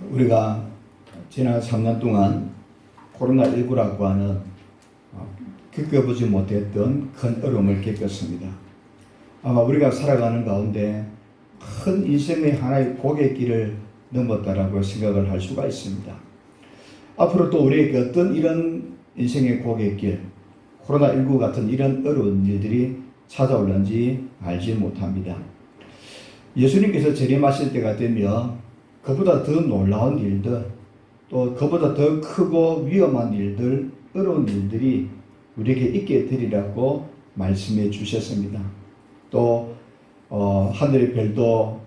우리가 지난 3년 동안 코로나19라고 하는 겪어보지 못했던 큰 어려움을 겪었습니다. 아마 우리가 살아가는 가운데 큰 인생의 하나의 고갯길을 넘었다라고 생각을 할 수가 있습니다. 앞으로 또 우리에게 어떤 이런 인생의 고갯길, 코로나19 같은 이런 어려운 일들이 찾아올는지 알지 못합니다. 예수님께서 재림하실 때가 되면 그보다 더 놀라운 일들, 또 그보다 더 크고 위험한 일들, 어려운 일들이 우리에게 있게 되리라고 말씀해 주셨습니다. 또 하늘의 별도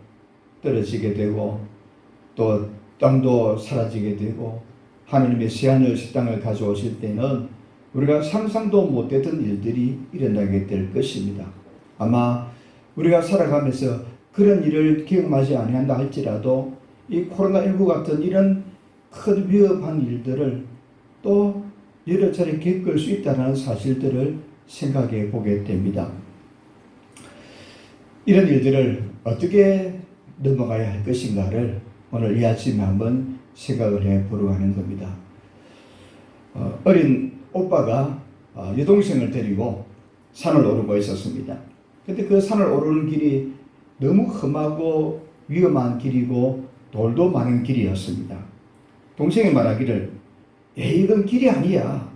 떨어지게 되고 또 땅도 사라지게 되고 하나님의 새하늘 새 땅을 가져오실 때는 우리가 상상도 못했던 일들이 일어나게 될 것입니다. 아마 우리가 살아가면서 그런 일을 경험하지 아니한다 할지라도 이 코로나19 같은 이런 큰 위험한 일들을 또 여러 차례 겪을 수 있다는 사실들을 생각해 보게 됩니다. 이런 일들을 어떻게 넘어가야 할 것인가를 오늘 이 아침에 한번 생각을 해 보려고 하는 겁니다. 어린 오빠가 여동생을 데리고 산을 오르고 있었습니다. 그런데 그 산을 오르는 길이 너무 험하고 위험한 길이고 돌도 많은 길이었습니다. 동생이 말하기를 이건 길이 아니야.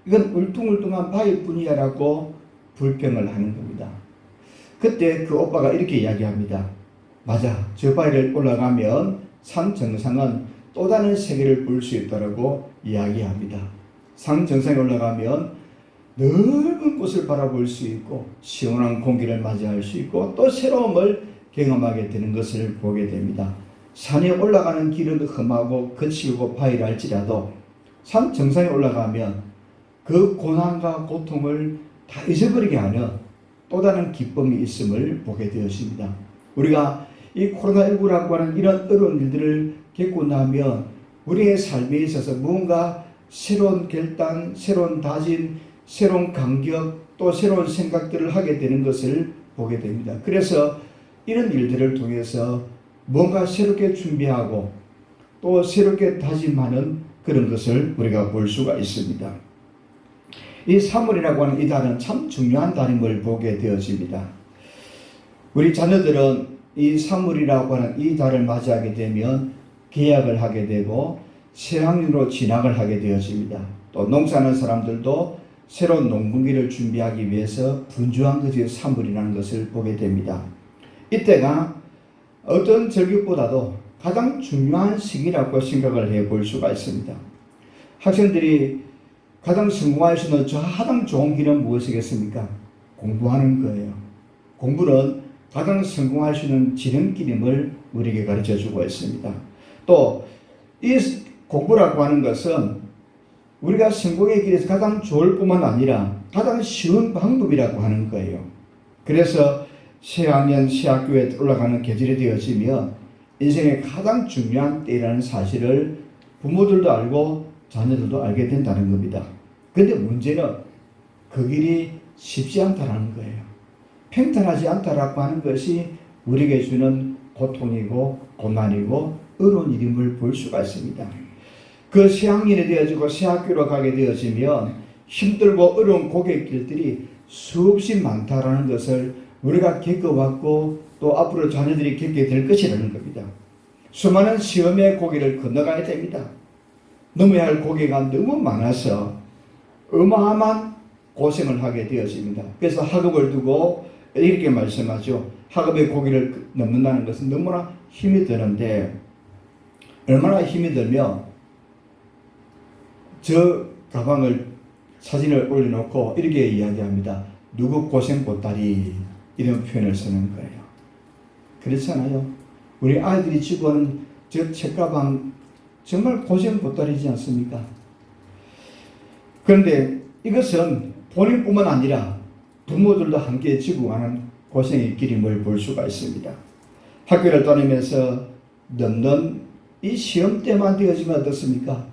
이건 울퉁불퉁한 바위뿐이야 라고 불평을 하는 겁니다. 그때 그 오빠가 이렇게 이야기합니다. 맞아. 저 바위를 올라가면 산 정상은 또 다른 세계를 볼 수 있다고 이야기합니다. 산 정상에 올라가면 넓은 곳을 바라볼 수 있고 시원한 공기를 맞이할 수 있고 또 새로움을 경험하게 되는 것을 보게 됩니다. 산에 올라가는 길은 험하고 거칠고 바위라 할지라도 산 정상에 올라가면 그 고난과 고통을 다 잊어버리게 하는 또 다른 기쁨이 있음을 보게 되었습니다. 우리가 이 코로나19라고 하는 이런 어려운 일들을 겪고 나면 우리의 삶에 있어서 무언가 새로운 결단, 새로운 다짐, 새로운 간격, 또 새로운 생각들을 하게 되는 것을 보게 됩니다. 그래서 이런 일들을 통해서 뭔가 새롭게 준비하고 또 새롭게 다짐하는 그런 것을 우리가 볼 수가 있습니다. 이 3월이라고 하는 이 달은 참 중요한 달임을 보게 되어집니다. 우리 자녀들은 이 3월이라고 하는 이 달을 맞이하게 되면 개학을 하게 되고 새학년으로 진학을 하게 되어집니다. 또 농사하는 사람들도 새로운 농번기를 준비하기 위해서 분주한 것이 3월이라는 것을 보게 됩니다. 이때가 어떤 절기보다도 가장 중요한 시기라고 생각을 해볼 수가 있습니다. 학생들이 가장 성공할 수 있는 가장 좋은 길은 무엇이겠습니까? 공부하는 거예요. 공부는 가장 성공할 수 있는 지름길임을 우리에게 가르쳐 주고 있습니다. 또 이 공부라고 하는 것은 우리가 성공의 길에서 가장 좋을 뿐만 아니라 가장 쉬운 방법이라고 하는 거예요. 그래서 새학년, 새학교에 올라가는 계절이 되어지면 인생의 가장 중요한 때라는 사실을 부모들도 알고 자녀들도 알게 된다는 겁니다. 그런데 문제는 그 길이 쉽지 않다는 거예요. 평탄하지 않다라고 하는 것이 우리에게 주는 고통이고 고난이고 어려운 일임을 볼 수가 있습니다. 그 새학년이 되어지고 새학교로 가게 되어지면 힘들고 어려운 고갯길들이 수없이 많다라는 것을 우리가 겪어왔고 또 앞으로 자녀들이 겪게 될 것이라는 겁니다. 수많은 시험의 고개를 건너가야 됩니다. 넘어야 할 고개가 너무 많아서 어마어마한 고생을 하게 되어집니다. 그래서 학업을 두고 이렇게 말씀하죠. 학업의 고개를 넘는다는 것은 너무나 힘이 드는데 얼마나 힘이 들면 저 가방을 사진을 올려놓고 이렇게 이야기합니다. 누구 고생 보따리 이런 표현을 쓰는 거예요. 그렇잖아요. 우리 아이들이 집어오는 저 책가방 정말 고생 보따리지 않습니까? 그런데 이것은 본인뿐만 아니라 부모들도 함께 지고 가는 고생의 길임을 볼 수가 있습니다. 학교를 다니면서 넘는 이 시험 때만 되어지면 어떻습니까?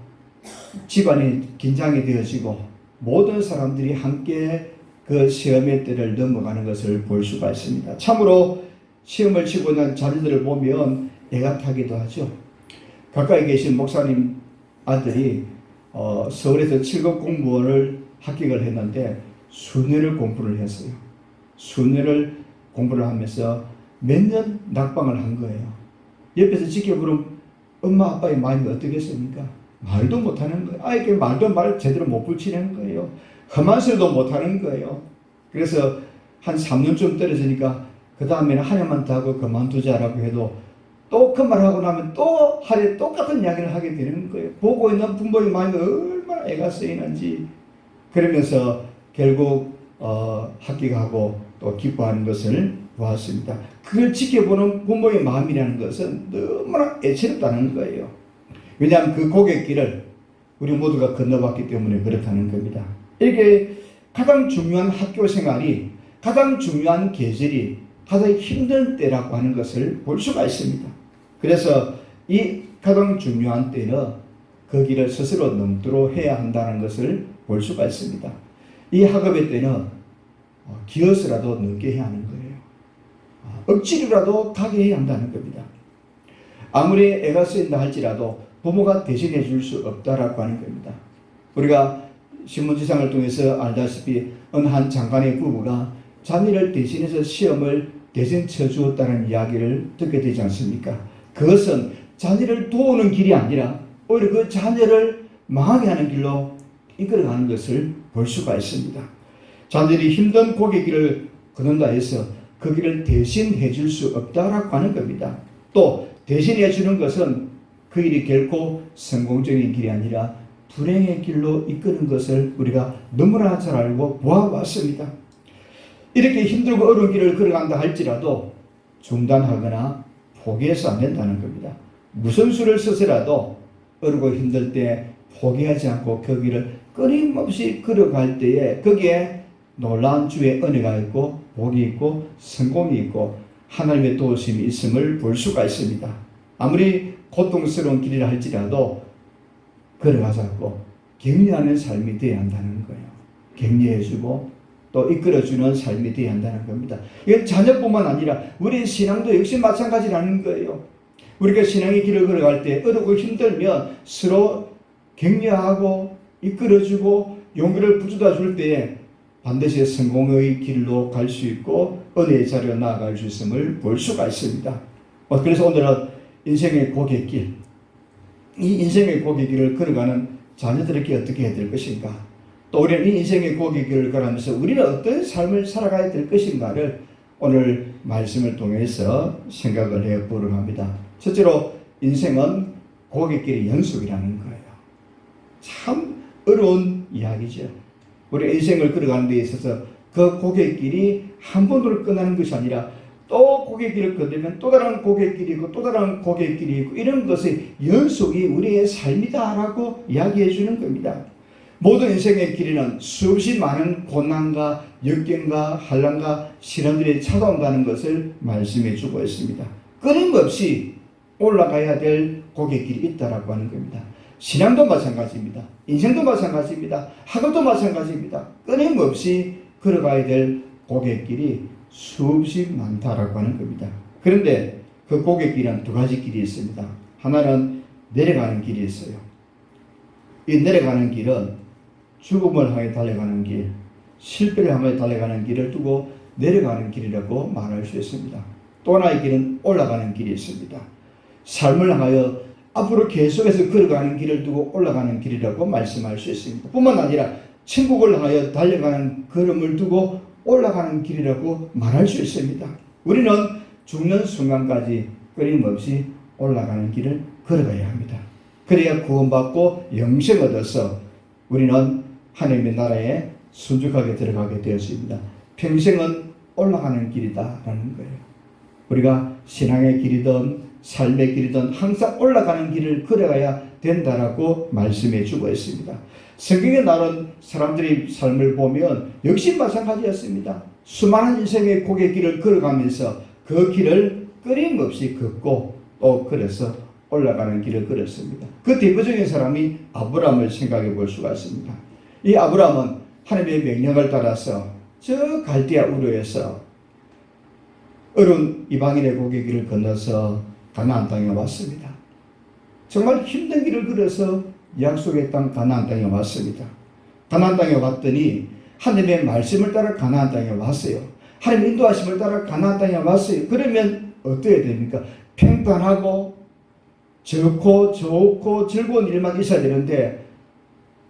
집안이 긴장이 되어지고 모든 사람들이 함께 그 시험의 때를 넘어가는 것을 볼 수가 있습니다. 참으로 시험을 치고 있는 자녀들을 보면 애가 타기도 하죠. 가까이 계신 목사님 아들이 서울에서 7급 공무원을 합격을 했는데 수년을 공부를 했어요. 수년을 공부를 하면서 몇 년 낙방을 한 거예요. 옆에서 지켜보면 엄마 아빠의 마음이 어떻겠습니까? 말도 못하는 거예요. 아이께 말도 말 제대로 못 붙이는 거예요. 험한 소리도 못하는 거예요. 그래서 한 3년쯤 떨어지니까 그 다음에는 한 해만 더 하고 그만두자라고 해도 또 그 말하고 나면 또 하루에 똑같은 이야기를 하게 되는 거예요. 보고 있는 부모의 마음이 얼마나 애가 쓰이는지. 그러면서 결국 합격하고 또 기뻐하는 것을 보았습니다. 그걸 지켜보는 부모의 마음이라는 것은 너무나 애처롭다는 거예요. 왜냐하면 그 고갯길을 우리 모두가 건너봤기 때문에 그렇다는 겁니다. 이렇게 가장 중요한 학교 생활이, 가장 중요한 계절이 가장 힘든 때라고 하는 것을 볼 수가 있습니다. 그래서 이 가장 중요한 때는 그 길을 스스로 넘도록 해야 한다는 것을 볼 수가 있습니다. 이 학업의 때는 기어서라도 넘게 해야 하는 거예요. 억지로라도 가게 해야 한다는 겁니다. 아무리 애가 쓰인다 할지라도 부모가 대신해 줄 수 없다라고 하는 겁니다. 우리가 신문지상을 통해서 알다시피 어느 한 장관의 부부가 자녀를 대신해서 시험을 대신 쳐주었다는 이야기를 듣게 되지 않습니까? 그것은 자녀를 도우는 길이 아니라 오히려 그 자녀를 망하게 하는 길로 이끌어가는 것을 볼 수가 있습니다. 자녀들이 힘든 고갯길을 걷는다 해서 그 길을 대신해 줄 수 없다라고 하는 겁니다. 또 대신해 주는 것은 그 길이 결코 성공적인 길이 아니라 불행의 길로 이끄는 것을 우리가 너무나 잘 알고 보아왔습니다. 이렇게 힘들고 어려운 길을 걸어간다 할지라도 중단하거나 포기해서 안 된다는 겁니다. 무슨 수를 써서라도 어렵고 힘들 때 포기하지 않고 그 길을 끊임없이 걸어갈 때에 거기에 놀라운 주의 은혜가 있고 복이 있고 성공이 있고 하나님의 도우심이 있음을 볼 수가 있습니다. 아무리 고통스러운 길이라 할지라도 걸어가자고 격려하는 삶이 되어야 한다는 거예요. 격려해주고 또 이끌어주는 삶이 되어야 한다는 겁니다. 이건 자녀뿐만 아니라 우리의 신앙도 역시 마찬가지라는 거예요. 우리가 신앙의 길을 걸어갈 때 어렵고 힘들면 서로 격려하고 이끌어주고 용기를 붙여다 줄 때에 반드시 성공의 길로 갈 수 있고 은혜의 자리로 나아갈 수 있음을 볼 수가 있습니다. 그래서 오늘은 인생의 고갯길, 이 인생의 고갯길을 걸어가는 자녀들에게 어떻게 해야 될 것인가, 또 우리는 이 인생의 고갯길을 걸어가면서 우리는 어떤 삶을 살아가야 될 것인가를 오늘 말씀을 통해서 생각을 해보려고 합니다. 첫째로 인생은 고갯길의 연속이라는 거예요. 참 어려운 이야기죠. 우리 인생을 걸어가는 데 있어서 그 고갯길이 한 번으로 끝나는 것이 아니라 또 고갯길을 건너면 또 다른 고갯길이 있고 또 다른 고갯길이 있고 이런 것의 연속이 우리의 삶이다라고 이야기해 주는 겁니다. 모든 인생의 길에는 수없이 많은 고난과 역경과 환난과 시련들이 찾아온다는 것을 말씀해 주고 있습니다. 끊임없이 올라가야 될 고갯길이 있다라고 하는 겁니다. 신앙도 마찬가지입니다. 인생도 마찬가지입니다. 학업도 마찬가지입니다. 끊임없이 걸어가야 될 고갯길이 수없이 많다라고 하는 겁니다. 그런데 그 고갯길은 두 가지 길이 있습니다. 하나는 내려가는 길이 있어요. 이 내려가는 길은 죽음을 향해 달려가는 길, 실패를 향해 달려가는 길을 두고 내려가는 길이라고 말할 수 있습니다. 또 하나의 길은 올라가는 길이 있습니다. 삶을 향하여 앞으로 계속해서 걸어가는 길을 두고 올라가는 길이라고 말씀할 수 있습니다. 뿐만 아니라 천국을 향하여 달려가는 걸음을 두고 올라가는 길이라고 말할 수 있습니다. 우리는 죽는 순간까지 끊임없이 올라가는 길을 걸어가야 합니다. 그래야 구원받고 영생 얻어서 우리는 하나님의 나라에 순종하게 들어가게 되었습니다. 평생은 올라가는 길이다라는 거예요. 우리가 신앙의 길이든 삶의 길이든 항상 올라가는 길을 걸어가야 된다라고 말씀해 주고 있습니다. 성경에 나온 사람들의 삶을 보면 역시 마찬가지였습니다. 수많은 인생의 고갯길을 걸어가면서 그 길을 끊임없이 걷고 또 걸어서 올라가는 길을 걸었습니다. 그 대표적인 사람이 아브라함을 생각해 볼 수가 있습니다. 이 아브라함은 하나님의 명령을 따라서 저 갈대아 우르에서 어려운 이방인의 고갯길을 건너서 가나안 땅에 왔습니다. 정말 힘든 길을 걸어서 약속의 땅 가나안 땅에 왔습니다. 가나안 땅에 왔더니 하나님의 말씀을 따라 가나안 땅에 왔어요. 하나님 인도하심을 따라 가나안 땅에 왔어요. 그러면 어떻게 됩니까? 평탄하고 좋고 즐거운 일만 있어야 되는데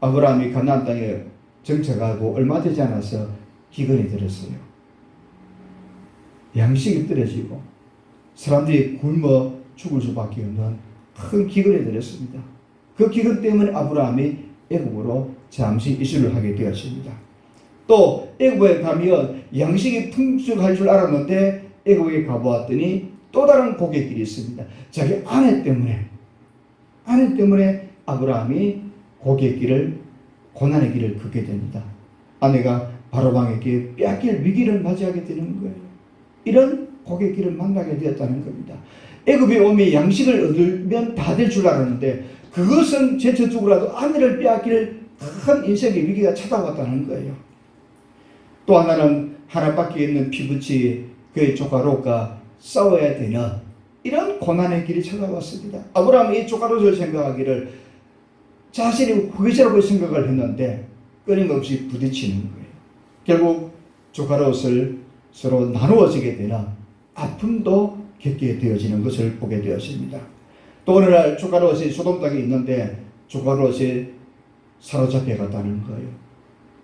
아브라함이 가나안 땅에 정착하고 얼마 되지 않아서 기근이 들었어요. 양식이 떨어지고 사람들이 굶어 죽을 수밖에 없는 큰 기근이 들었습니다. 그 기근 때문에 아브라함이 애굽으로 잠시 이주를 하게 되었습니다. 또 애굽에 가면 양식이 풍족할 줄 알았는데 애굽에 가보았더니 또 다른 고객길이 있습니다. 자기 아내 때문에 아브라함이 고난의 길을 걷게 됩니다. 아내가 바로방에게 빼앗길 위기를 맞이하게 되는 거예요. 이런 고객길을 만나게 되었다는 겁니다. 애굽에 오면 양식을 얻으면 다 될 줄 알았는데 그것은 제쳐두고라도 아내를 빼앗길 큰 인생의 위기가 찾아왔다는 거예요. 또 하나는 하나밖에 있는 피부치 그의 조카 롯과 싸워야 되는 이런 고난의 길이 찾아왔습니다. 아브라함이 이 조카 롯을 생각하기를 자신이 후계자라고 생각을 했는데 끊임없이 부딪히는 거예요. 결국 조카 롯을 서로 나누어지게 되는 아픔도 겪게 되어지는 것을 보게 되었습니다. 또 어느 날 조카 롯이 소돔 땅에 있는데 조카 롯이 사로잡혀 갔다는 거예요.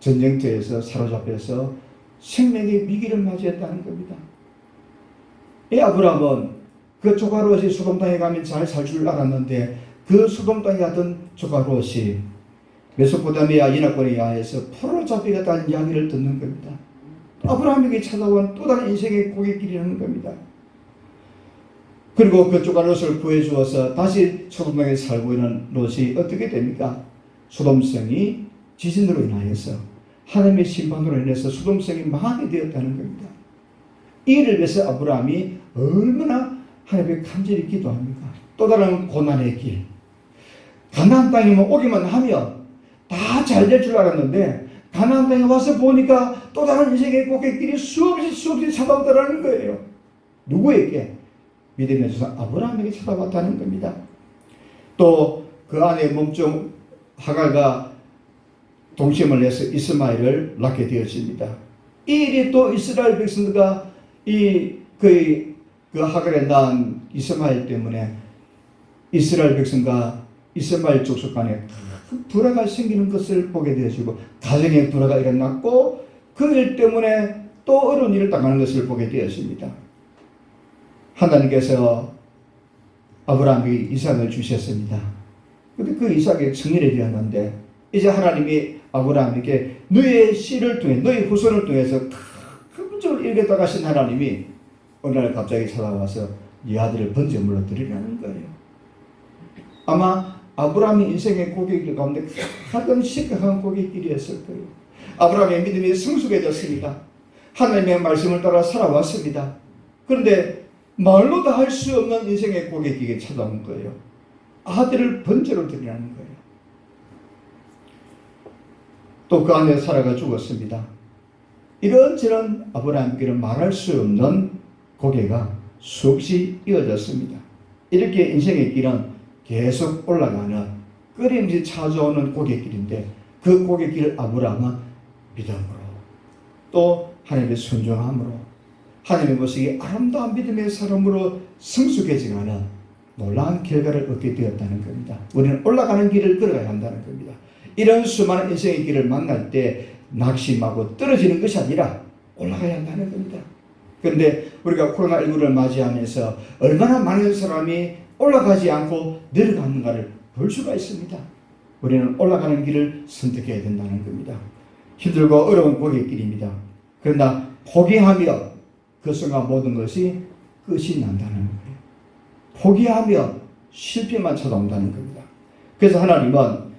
전쟁터에서 사로잡혀서 생명의 위기를 맞이했다는 겁니다. 이 아브라함은 그 조카 롯이 소돔 땅에 가면 잘 살 줄 알았는데 그 소돔 땅에 가던 조카 롯이 메소포타미아 인하권에 의해서 포로로 잡혀갔다는 이야기를 듣는 겁니다. 아브라함에게 찾아온 또 다른 인생의 고객길이라는 겁니다. 그리고 그 조카 롯을 구해주어서 다시 소돔 땅에 살고 있는 롯이 어떻게 됩니까? 소돔성이 지진으로 인하여서 하나님의 심판으로 인해서 소돔성이 망하게 되었다는 겁니다. 이를 위해서 아브라함이 얼마나 하나님께 간절히 기도합니까? 또 다른 고난의 길. 가나안 땅에만 오기만 하면 다 잘 될 줄 알았는데 가나안 땅에 와서 보니까 또 다른 인생의 고객길이 수없이 찾아오더라는 거예요. 누구에게? 믿음의 조상 아브라함에게 찾아왔다는 겁니다. 또 그 안에 몸종 하갈과 동침을 내서 이스마엘을 낳게 되었습니다. 이 일이 또 이스라엘 백성들과 그 하갈에 낳은 이스마엘 때문에 이스라엘 백성과 이스마엘 족속 간에 큰 불화가 생기는 것을 보게 되어지고 가정에 불화가 일어났고 그 일 때문에 또 어려운 일을 당하는 것을 보게 되었습니다. 하나님께서 아브라함에게 이삭을 주셨습니다. 그런데 그 이삭이 성년이 되었는데 이제 하나님이 아브라함에게 너의 씨를 통해 너의 후손을 통해서 큰 문제를 이루겠다 하신 하나님이 어느 날 갑자기 찾아와서 네 아들을 번제물로 드리라는 거예요. 아마 아브라함의 인생의 고객길 가운데 가장 심각한 고객길이었을 거예요. 아브라함의 믿음이 성숙해졌습니다. 하나님의 말씀을 따라 살아왔습니다. 그런데 말로 다 할 수 없는 인생의 고객길에 찾아온 거예요. 아들을 번제로 드리라는 거예요. 또 그 안에 사라가 죽었습니다. 이런저런 아브라함께는 말할 수 없는 고개가 수없이 이어졌습니다. 이렇게 인생의 길은 계속 올라가는 끊임없이 찾아오는 고갯길인데 그 고갯길을 아브라함은 믿음으로 또 하나님의 순종함으로 하나님의 모습이 아름다운 믿음의 사람으로 성숙해지가는 놀라운 결과를 얻게 되었다는 겁니다. 우리는 올라가는 길을 걸어가야 한다는 겁니다. 이런 수많은 인생의 길을 만날 때 낙심하고 떨어지는 것이 아니라 올라가야 한다는 겁니다. 그런데 우리가 코로나19를 맞이하면서 얼마나 많은 사람이 올라가지 않고 내려가는가를 볼 수가 있습니다. 우리는 올라가는 길을 선택해야 된다는 겁니다. 힘들고 어려운 고갯길입니다. 그러나 포기하며 그 순간 모든 것이 끝이 난다는 거예요. 포기하며 실패만 찾아온다는 겁니다. 그래서 하나님은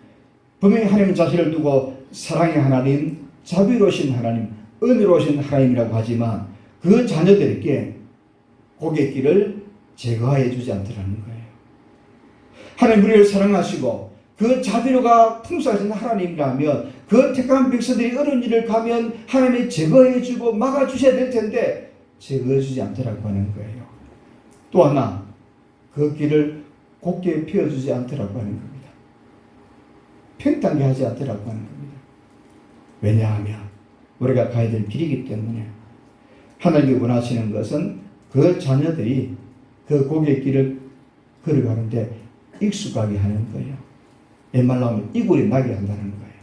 분명히 하나님 자신을 두고 사랑의 하나님, 자비로우신 하나님, 은혜로우신 하나님이라고 하지만 그 자녀들에게 고갯길을 제거해 주지 않더라는 거예요. 하나님 우리를 사랑하시고 그 자비로가 풍성하신 하나님이라면 그 택한 백성들이 어려운 일을 가면 하나님이 제거해 주고 막아 주셔야 될 텐데 제거해 주지 않더라고 하는 거예요. 또 하나 그 길을 곱게 피워주지 않더라고 하는 겁니다. 평탄하게 하지 않더라고 하는 겁니다. 왜냐하면 우리가 가야 될 길이기 때문에 하나님이 원하시는 것은 그 자녀들이 그 고갯길을 걸어가는데 익숙하게 하는 거예요. 옛말로 하면 이골이 나게 한다는 거예요.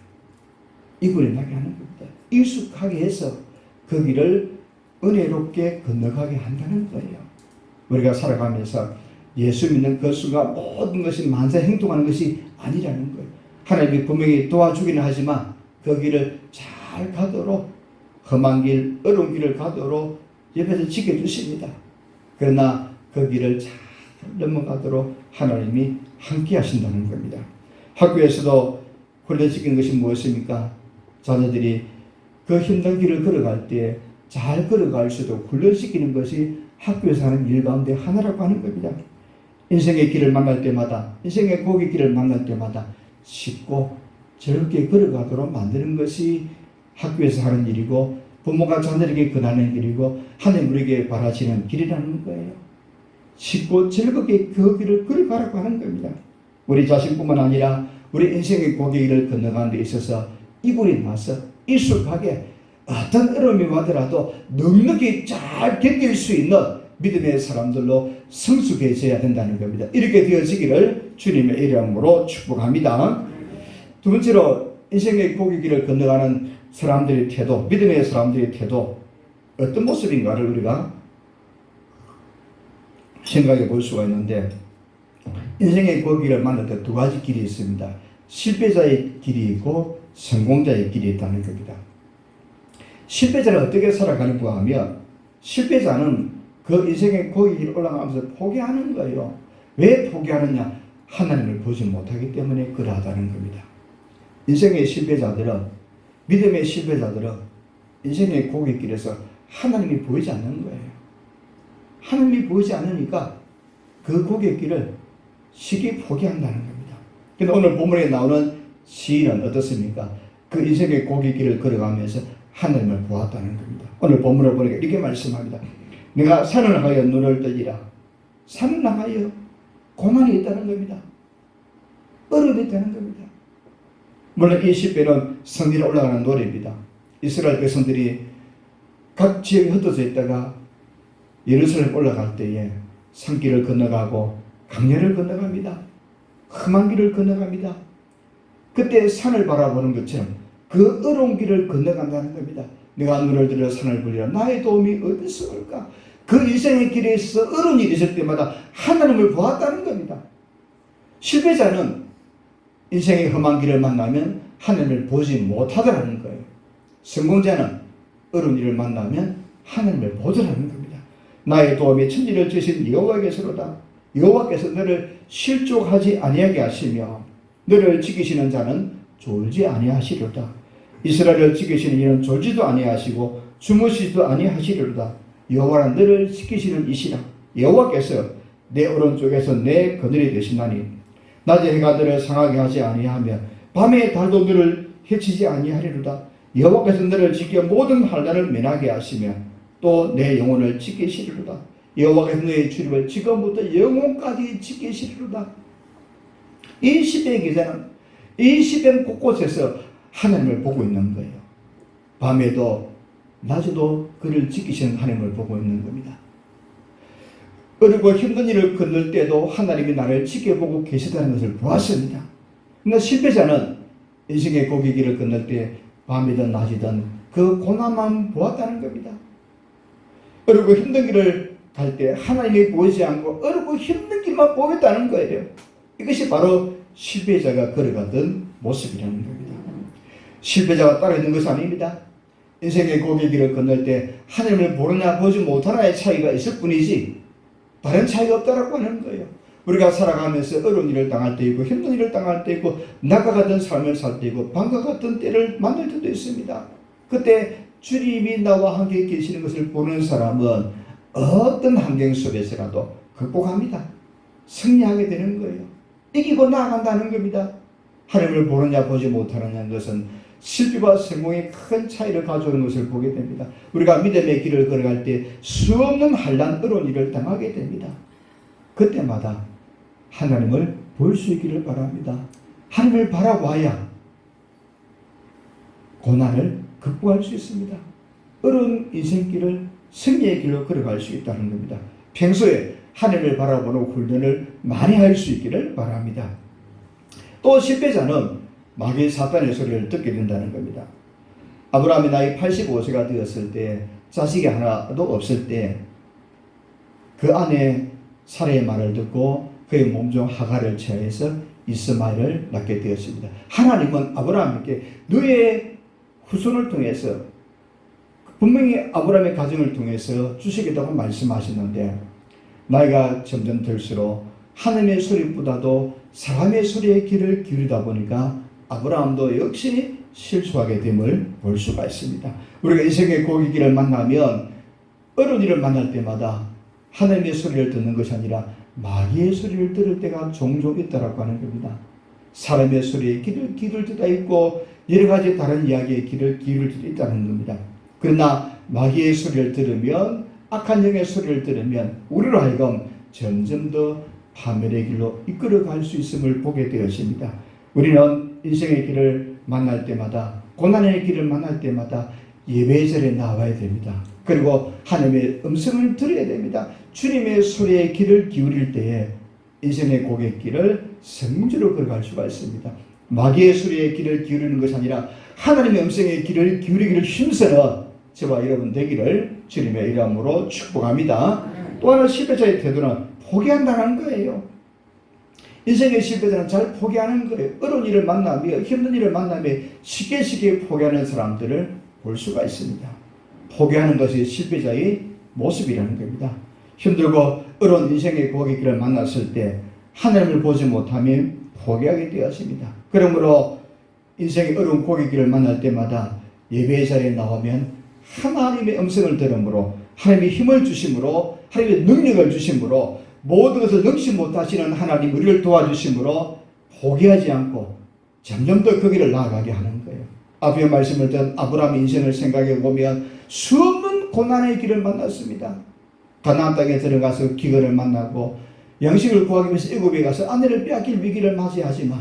이골이 나게 하는 겁니다. 익숙하게 해서 그 길을 은혜롭게 건너가게 한다는 거예요. 우리가 살아가면서 예수 믿는 그 순간 모든 것이 만사 행동하는 것이 아니라는 거예요. 하나님이 분명히 도와주기는 하지만 그 길을 잘 가도록, 험한 길, 어려운 길을 가도록 옆에서 지켜주십니다. 그러나 그 길을 잘 넘어가도록 하나님이 함께 하신다는 겁니다. 학교에서도 훈련시키는 것이 무엇입니까? 자녀들이 그 힘든 길을 걸어갈 때 잘 걸어갈 수 있도록 훈련시키는 것이 학교에서 하는 일 가운데 하나라고 하는 겁니다. 인생의 길을 만날 때마다, 인생의 고갯길을 만날 때마다 쉽고 즐겁게 걸어가도록 만드는 것이 학교에서 하는 일이고 부모가 자녀에게 권하는 길이고 하나님 우리에게 바라시는 길이라는 거예요. 쉽고 즐겁게 그 길을 걸어가라고 하는 겁니다. 우리 자신뿐만 아니라 우리 인생의 고갯길을 건너가는 데 있어서 이골이 나서 익숙하게 어떤 어려움이 와더라도 넉넉히 잘 견딜 수 있는 믿음의 사람들로 성숙해져야 된다는 겁니다. 이렇게 되어지기를 주님의 이름으로 축복합니다. 두 번째로 인생의 고갯길을 건너가는 사람들의 태도, 믿음의 사람들의 태도 어떤 모습인가를 우리가 생각해 볼 수가 있는데 인생의 고갯길을 만날 때 두 가지 길이 있습니다. 실패자의 길이 있고 성공자의 길이 있다는 겁니다. 실패자는 어떻게 살아가는가 하면 실패자는 그 인생의 고갯길을 올라가면서 포기하는 거예요. 왜 포기하느냐? 하나님을 보지 못하기 때문에 그러하다는 겁니다. 인생의 실패자들은, 믿음의 실패자들은 인생의 고갯길에서 하나님이 보이지 않는 거예요. 하나님이 보이지 않으니까 그 고갯길을 쉽게 포기한다는 겁니다. 근데 오늘 본문에 나오는 시인은 어떻습니까? 그 인생의 고갯길을 걸어가면서 하나님을 보았다는 겁니다. 오늘 본문을 보니까 이렇게 말씀합니다. 내가 산을 향하여 눈을 뜨리라. 산을 향하여 고난이 있다는 겁니다. 어려움이 있다는 겁니다. 물론 이 시편은 성전에 올라가는 노래입니다. 이스라엘 백성들이 각 지역에 흩어져 있다가 예루살렘 올라갈 때에 산길을 건너가고 강야를 건너갑니다. 험한 길을 건너갑니다. 그때 산을 바라보는 것처럼 그 어려운 길을 건너간다는 겁니다. 내가 눈을 들어 산을 보리라. 나의 도움이 어디서 올까? 그 인생의 길에 있어 어려운 일이 있을 때마다 하나님을 보았다는 겁니다. 실패자는 인생의 험한 길을 만나면 하나님을 보지 못하더라는 거예요. 성공자는 어려운 일을 만나면 하나님을 보더라는 겁니다. 나의 도움이 천지를 지으신 여호와께서로다. 여호와께서 너를 실족하지 아니하게 하시며 너를 지키시는 자는 졸지 아니하시리로다. 이스라엘을 지키시는 이는 졸지도 아니하시고 주무시지도 아니하시리로다. 여호와는 너를 지키시는 이시라. 여호와께서 내 오른쪽에서 내 그늘이 되시나니 낮에 해가 너를 상하게 하지 아니하며 밤에 달도 너를 해치지 아니하리로다. 여호와께서 너를 지켜 모든 환난을 면하게 하시며 또 내 영혼을 지키시리로다. 여호와께서 너의 출입을 지금부터 영혼까지 지키시리로다. 이 시편 기자는 이 시편 곳곳에서 하나님을 보고 있는 거예요. 밤에도 낮에도 그를 지키시는 하나님을 보고 있는 겁니다. 어렵고 힘든 일을 건널 때도 하나님이 나를 지켜보고 계시다는 것을 보았습니다. 그러나 실패자는 인생의 고갯길을 건널 때 밤이든 낮이든 그 고난만 보았다는 겁니다. 어렵고 힘든 길을 갈 때 하나님이 보이지 않고 어렵고 힘든 길만 보겠다는 거예요. 이것이 바로 실패자가 걸어가던 모습이라는 겁니다. 실패자가 따로 있는 것이 아닙니다. 인생의 고갯길을 건널 때 하나님을 보느냐 보지 못하느냐의 차이가 있을 뿐이지 다른 차이가 없다라고 하는 거예요. 우리가 살아가면서 어려운 일을 당할 때 있고 힘든 일을 당할 때 있고 낙과 같은 삶을 살 때 있고 밤과 같은 때를 만날 때도 있습니다. 그때 주님이 나와 함께 계시는 것을 보는 사람은 어떤 환경 속에서라도 극복합니다. 승리하게 되는 거예요. 이기고 나아간다는 겁니다. 하나님을 보느냐 보지 못하느냐는 것은 실패와 성공의 큰 차이를 가져오는 것을 보게 됩니다. 우리가 믿음의 길을 걸어갈 때 수없는 한란 어려운 일을 당하게 됩니다. 그때마다 하나님을 볼 수 있기를 바랍니다. 하나님을 바라봐야 고난을 극복할 수 있습니다. 어려운 인생길을 승리의 길로 걸어갈 수 있다는 겁니다. 평소에 하나님을 바라보는 훈련을 많이 할 수 있기를 바랍니다. 또 실패자는 마귀 사탄의 소리를 듣게 된다는 겁니다. 아브라함이 나이 85세가 되었을 때, 자식이 하나도 없을 때 그 아내 사라의 말을 듣고 그의 몸종 하갈을 취하여서 이스마엘을 낳게 되었습니다. 하나님은 아브라함에게 너의 후손을 통해서, 분명히 아브라함의 가정을 통해서 주시겠다고 말씀하셨는데, 나이가 점점 들수록 하나님의 소리보다도 사람의 소리에 귀를 기울이다 보니까 아브라함도 역시 실수하게 됨을 볼 수가 있습니다. 우리가 인생의 고기길을 만나면, 어려운 일을 만날 때마다 하나님의 소리를 듣는 것이 아니라 마귀의 소리를 들을 때가 종종 있다라고 하는 겁니다. 사람의 소리에 귀를 기울일 때도 있고 여러 가지 다른 이야기에 귀를 기울일 때도 있다는 겁니다. 그러나 마귀의 소리를 들으면, 악한 영의 소리를 들으면 우리로 하여금 점점 더 파멸의 길로 이끌어갈 수 있음을 보게 되었습니다. 우리는 인생의 길을 만날 때마다, 고난의 길을 만날 때마다 예배의 자리에 나와야 됩니다. 그리고 하나님의 음성을 들어야 됩니다. 주님의 소리에 귀를 기울일 때에 인생의 고갯길을 성주로 걸어갈 수가 있습니다. 마귀의 소리에 귀를 기울이는 것이 아니라 하나님의 음성에 귀를 기울이기를 힘쓰는 저와 여러분 되기를 주님의 이름으로 축복합니다. 또 하나 실패자의 태도는 포기한다는 거예요. 인생의 실패자는 잘 포기하는 거예요. 어려운 일을 만나며, 힘든 일을 만나며 쉽게 포기하는 사람들을 볼 수가 있습니다. 포기하는 것이 실패자의 모습이라는 겁니다. 힘들고 어려운 인생의 고갯길을 만났을 때 하나님을 보지 못하면 포기하게 되었습니다. 그러므로 인생의 어려운 고갯길을 만날 때마다 예배의 자리에 나오면 하나님의 음성을 들음으로, 하나님의 힘을 주심으로, 하나님의 능력을 주심으로, 모든 것을 능치 못하시는 하나님 우리를 도와주심으로 포기하지 않고 점점 더 그 길을 나아가게 하는 거예요. 앞에 말씀을 듣은 아브라함의 인생을 생각해 보면 수없는 고난의 길을 만났습니다. 가나안 땅에 들어가서 기근을 만나고 양식을 구하기 위해서 애굽에 가서 아내를 빼앗길 위기를 맞이하지만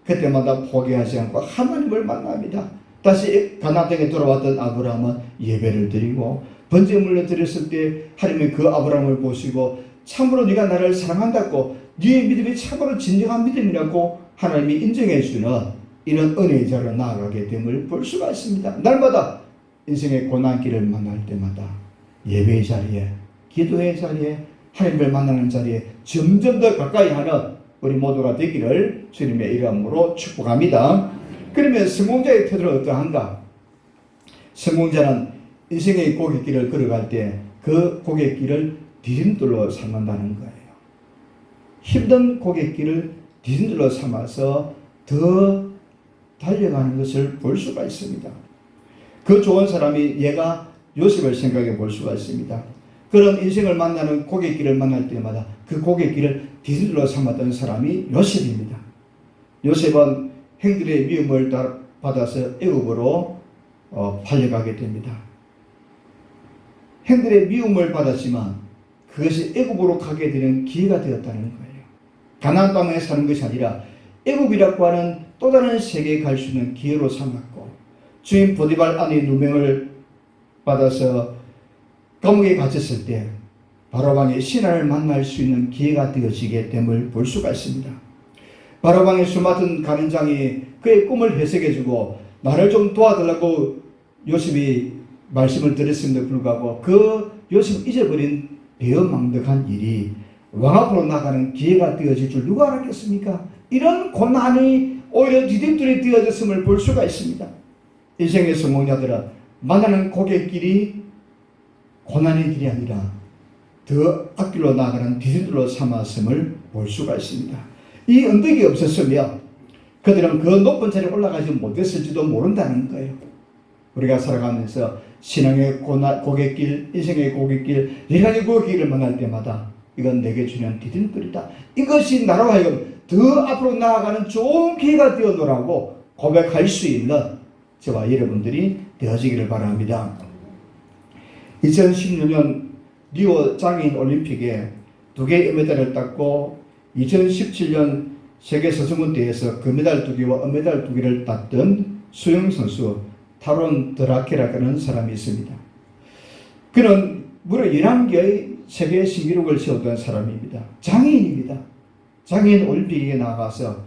그때마다 포기하지 않고 하나님을 만납니다. 다시 가나안 땅에 돌아왔던 아브라함은 예배를 드리고 번제물을 드렸을 때 하나님이 그 아브라함을 보시고 참으로 네가 나를 사랑한다고, 네의 믿음이 참으로 진정한 믿음이라고 하나님이 인정해 주는 이런 은혜의 자리로 나아가게 됨을 볼 수가 있습니다. 날마다 인생의 고난길을 만날 때마다 예배의 자리에, 기도의 자리에, 하나님을 만나는 자리에 점점 더 가까이 하는 우리 모두가 되기를 주님의 이름으로 축복합니다. 그러면 성공자의 태도는 어떠한가? 성공자는 인생의 고갯길을 걸어갈 때 그 고갯길을 디딤돌로 삼는다는 거예요. 힘든 고갯길을 디딤돌로 삼아서 더 달려가는 것을 볼 수가 있습니다. 그 좋은 사람이 얘가 요셉을 생각해 볼 수가 있습니다. 그런 인생을 만나는 고갯길을 만날 때마다 그 고갯길을 디딤돌로 삼았던 사람이 요셉입니다. 요셉은 형들의 미움을 받아서 애굽으로 팔려가게 됩니다. 형들의 미움을 받았지만 그것이 애굽으로 가게 되는 기회가 되었다는 거예요. 가나안 땅에 사는 것이 아니라 애굽이라고 하는 또 다른 세계에 갈 수 있는 기회로 삼았고, 주인 보디발 아내의 누명을 받아서 감옥에 갇혔을 때 바로방의 신하를 만날 수 있는 기회가 되어지게 됨을 볼 수가 있습니다. 바로방의 술 맡은 간원장이 그의 꿈을 해석해주고 나를 좀 도와달라고 요셉이 말씀을 드렸음에도 불구하고 그 요셉을 잊어버린 배은망덕한 일이 왕 앞으로 나가는 기회가 되어질 줄 누가 알았겠습니까? 이런 고난이 오히려 디딤돌이 되어졌음을 볼 수가 있습니다. 인생의 성공자들은 만나는 고갯길이 고난의 길이 아니라 더 앞길로 나가는 디딤돌로 삼았음을 볼 수가 있습니다. 이 언덕이 없었으면 그들은 그 높은 자리에 올라가지 못했을지도 모른다는 거예요. 우리가 살아가면서 신앙의 고갯길, 인생의 고갯길, 여러 가지 고갯길을 만날 때마다 이건 내게 주는 디딤돌이다. 이것이 나로 하여금 더 앞으로 나아가는 좋은 기회가 되어노라고 고백할 수 있는 저와 여러분들이 되어지기를 바랍니다. 2016년 리오 장애인 올림픽에 2개의 은메달을 땄고 2017년 세계 선수문대회에서 금메달 2개와 은메달 2개를 땄던 수영 선수 타론 드라케라는 사람이 있습니다. 그는 무려 11개의 세계 신기록을 세웠던 사람입니다. 장애인입니다. 장애인 올림픽에 나가서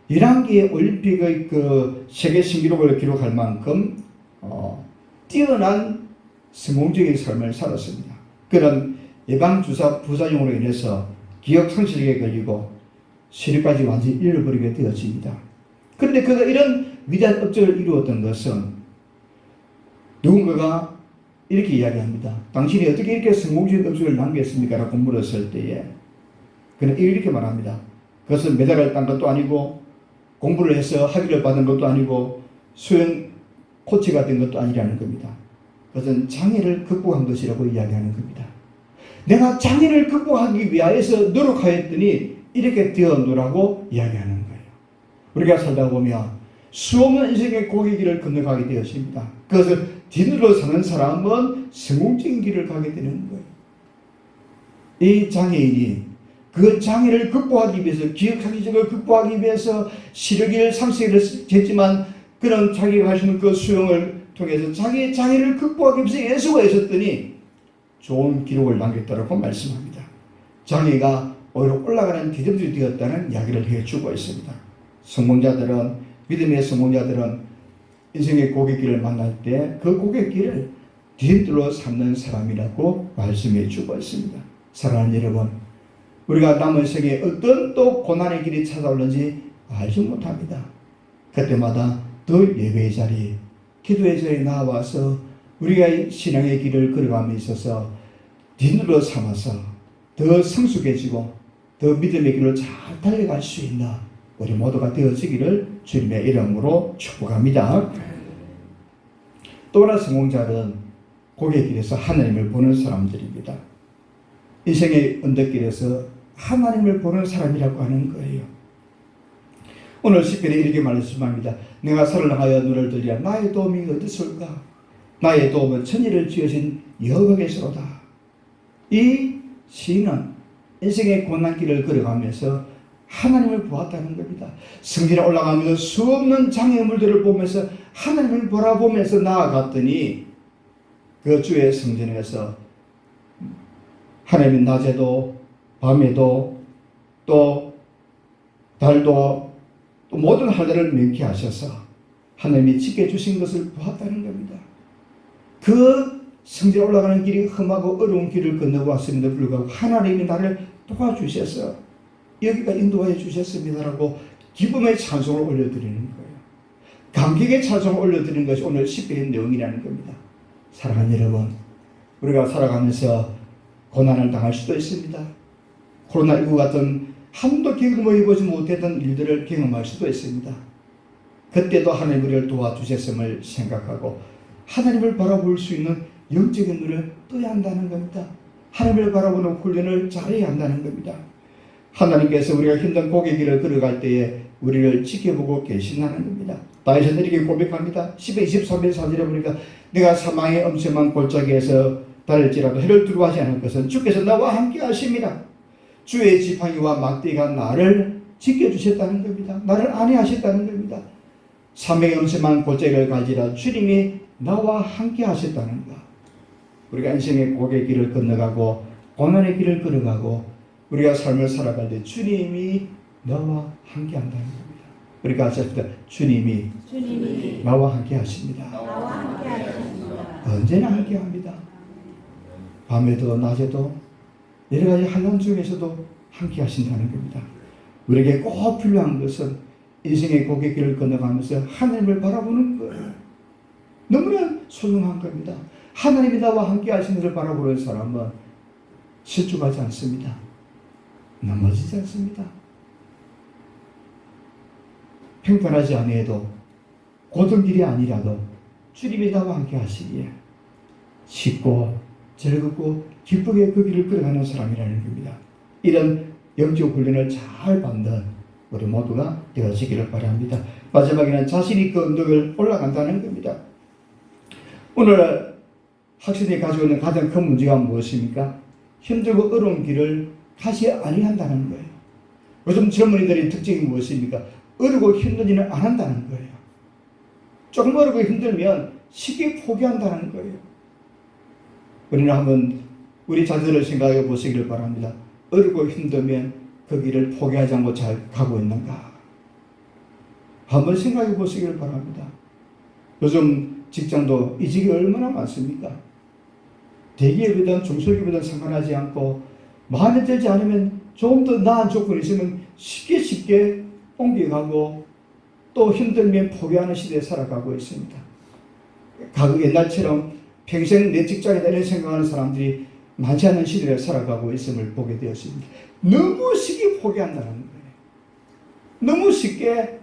11개의 올림픽의 그 세계 신기록을 기록할 만큼 뛰어난 성공적인 삶을 살았습니다. 그는 예방주사 부작용으로 인해서 기억 상실에 걸리고 시력까지 완전히 잃어버리게 되어집니다. 그런데 그가 이런 위대한 업적을 이루었던 것은 누군가가 이렇게 이야기합니다. 당신이 어떻게 이렇게 성공적인 업적을 남겼습니까? 라고 물었을 때에 그는 이렇게 말합니다. 그것은 메달을 딴 것도 아니고 공부를 해서 학위를 받은 것도 아니고 수영 코치가 된 것도 아니라는 겁니다. 그것은 장애를 극복한 것이라고 이야기하는 겁니다. 내가 장애를 극복하기 위하여서 노력하였더니 이렇게 되었노라고 이야기하는 거예요. 우리가 살다 보면 수없는 인생의 고개길을 건너가게 되었습니다. 그것을 뒤늦어 사는 사람은 성공적인 길을 가게 되는 거예요. 이 장애인이 그 장애를 극복하기 위해서, 기억상실증을 극복하기 위해서 시력을 30개를 했지만 그는 자기가 하시는 그 수영을 통해서 자기의 장애를 극복하기 위해서 애쓰고 애썼더니 좋은 기록을 남겼다고 말씀합니다. 장애가 오히려 올라가는 디딤돌이 되었다는 이야기를 해주고 있습니다. 성공자들은, 믿음의 성공자들은 인생의 고갯길을 만날 때 그 고갯길을 디딤돌로 삼는 사람이라고 말씀해 주고 있습니다. 사랑하는 여러분, 우리가 남은 세계에 어떤 또 고난의 길이 찾아올는지 알지 못합니다. 그때마다 더 예배의 자리, 기도의 자리에 나와서 우리가 신앙의 길을 걸어감에 있어서 디딤돌로 삼아서 더 성숙해지고 더 믿음의 길로 잘 달려갈 수 있는 우리 모두가 되어지기를 주님의 이름으로 축복합니다. 또 하나 성공자는 고갯길에서 하나님을 보는 사람들입니다. 인생의 언덕길에서 하나님을 보는 사람이라고 하는 거예요. 오늘 시편에 이렇게 말씀합니다. 내가 산을 향하여 눈을 들리라. 나의 도움이 어디서올까? 나의 도움은 천지를 지으신 여호와께서로다. 이 시인은 인생의 고난길을 걸어가면서 하나님을 보았다는 겁니다. 성전에 올라가면서 수없는 장애물들을 보면서 하나님을 바라보면서 나아갔더니 그 주의 성전에서 하나님은 낮에도 밤에도 또 달도 또 모든 하늘을 명쾌하셔서 하나님이 지켜주신 것을 보았다는 겁니다. 그 성전에 올라가는 길이 험하고 어려운 길을 건너고 왔음에도 불구하고 하나님이 나를 도와주셔서 여기가 인도하여 주셨습니다라고 기쁨의 찬송을 올려드리는 거예요. 감격의 찬송을 올려드리는 것이 오늘 시편의 내용이라는 겁니다. 사랑하는 여러분, 우리가 살아가면서 고난을 당할 수도 있습니다. 코로나19 같은 한도 경험해보지 못했던 일들을 경험할 수도 있습니다. 그때도 하나님 우리를 도와주셨음을 생각하고 하나님을 바라볼 수 있는 영적인 눈을 떠야 한다는 겁니다. 하나님을 바라보는 훈련을 잘해야 한다는 겁니다. 하나님께서 우리가 힘든 고갯길을 걸어갈 때에 우리를 지켜보고 계신다는 겁니다. 다윗은 이렇게 고백합니다. 10에 23절 4절에 보니까 내가 사망의 엄청난 골짜기에서 달릴지라도 해를 두려워하지 않을 것은 주께서 나와 함께 하십니다. 주의 지팡이와 막대기가 나를 지켜주셨다는 겁니다. 나를 안위하셨다는 겁니다. 사망의 엄청난 골짜기를 갈지라 주님이 나와 함께 하셨다는 것. 우리가 인생의 고갯길을 건너가고 고난의 길을 걸어가고 우리가 삶을 살아갈 때 주님이 나와 함께 한다는 겁니다. 우리가 하셨다. 주님이 나와 함께 하십니다. 언제나 함께 합니다. 밤에도 낮에도 여러 가지 환난 중에서도 함께 하신다는 겁니다. 우리에게 꼭 필요한 것은 인생의 고갯길을 건너가면서 하나님을 바라보는 거예요. 너무나 소중한 겁니다. 하나님이 나와 함께 하시는 것을 바라보는 사람은 실족하지 않습니다. 넘어지지 않습니다. 평탄하지 아니해도 고든 길이 아니라도 주님이 나와 함께 하시기에 쉽고 즐겁고 기쁘게 그 길을 걸어가는 사람이라는 겁니다. 이런 영적 훈련을 잘 받는 우리 모두가 되어지기를 바랍니다. 마지막에는 자신이 그 언덕을 올라간다는 겁니다. 오늘 학생이 가지고 있는 가장 큰 문제가 무엇입니까? 힘들고 어려운 길을 가지 아니한다는 거예요. 요즘 젊은이들의 특징이 무엇입니까? 어렵고 힘든 일을 안 한다는 거예요. 조금 어렵고 힘들면 쉽게 포기한다는 거예요. 우리는 한번 우리 자신을 생각해 보시기를 바랍니다. 어렵고 힘들면 그 길을 포기하지 않고 잘 가고 있는가? 한번 생각해 보시기를 바랍니다. 요즘 직장도 이직이 얼마나 많습니까? 대기업이든 중소기업이든 상관하지 않고 마음에 들지 않으면 좀 더 나은 조건이 있으면 쉽게 옮겨가고 또 힘들면 포기하는 시대에 살아가고 있습니다. 옛날처럼 평생 내 직장이다 이런 생각하는 사람들이 많지 않은 시대에 살아가고 있음을 보게 되었습니다. 너무 쉽게 포기한다는 거예요. 너무 쉽게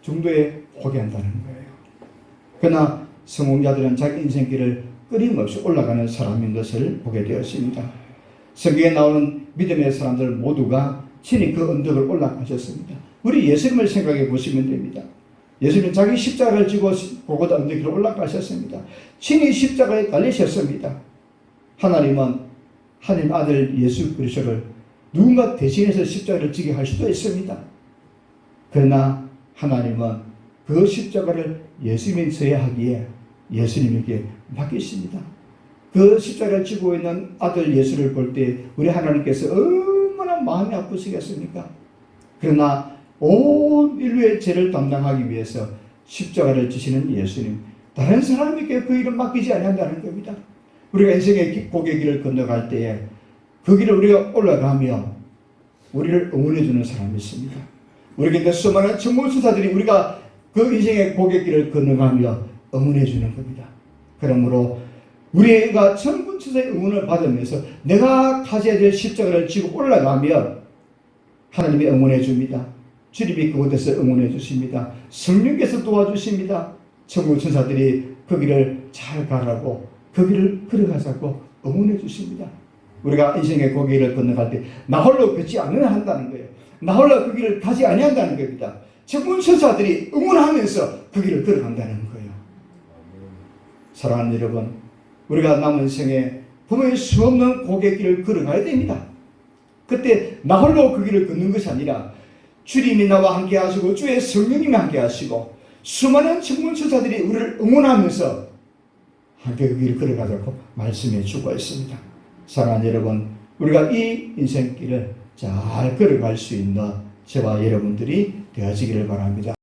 중도에 포기한다는 거예요. 그러나 성공자들은 자기 인생길을 끊임없이 올라가는 사람인 것을 보게 되었습니다. 성경에 나오는 믿음의 사람들 모두가 친히 그 언덕을 올라가셨습니다. 우리 예수님을 생각해 보시면 됩니다. 예수님은 자기 십자가를 지고 고고다 언덕 위로 올라가셨습니다. 친히 십자가에 달리셨습니다. 하나님은 하나님 아들 예수 그리스도를 누군가 대신해서 십자가를 지게 할 수도 있습니다. 그러나 하나님은 그 십자가를 예수님이 져야 하기에 예수님에게 맡기십니다. 그 십자가를 지고 있는 아들 예수를 볼 때 우리 하나님께서 얼마나 마음이 아프시겠습니까? 그러나 온 인류의 죄를 담당하기 위해서 십자가를 지시는 예수님, 다른 사람에게 그 일을 맡기지 않는다는 겁니다. 우리가 인생의 고개 길을 건너갈 때에 그 길을 우리가 올라가며 우리를 응원해 주는 사람이 있습니다. 우리 곁에 수많은 천문수사들이 우리가 그 인생의 고개 길을 건너가며 응원해 주는 겁니다. 그러므로 우리가 천문수사의 응원을 받으면서 내가 가져야 될 십자가를 지고 올라가며 하나님이 응원해 줍니다. 주님이 그곳에서 응원해 주십니다. 성령께서 도와주십니다. 천문천사들이 그 길을 잘 가라고 그 길을 걸어가자고 응원해 주십니다. 우리가 인생의 그 길을 건너갈 때 나 홀로 걷지 않으려 한다는 거예요. 나 홀로 그 길을 가지 아니한다는 겁니다. 천문천사들이 응원하면서 그 길을 걸어간다는 거예요. 사랑하는 여러분, 우리가 남은 생에 분명히 수없는 고갯길을 걸어가야 됩니다. 그때 나 홀로 그 길을 걷는 것이 아니라 주님이 나와 함께 하시고 주의 성령님이 함께 하시고 수많은 천문천사들이 우리를 응원하면서 함께 그 길을 걸어가자고 말씀해 주고 있습니다. 사랑하는 여러분, 우리가 이 인생길을 잘 걸어갈 수 있는 저와 여러분들이 되어지기를 바랍니다.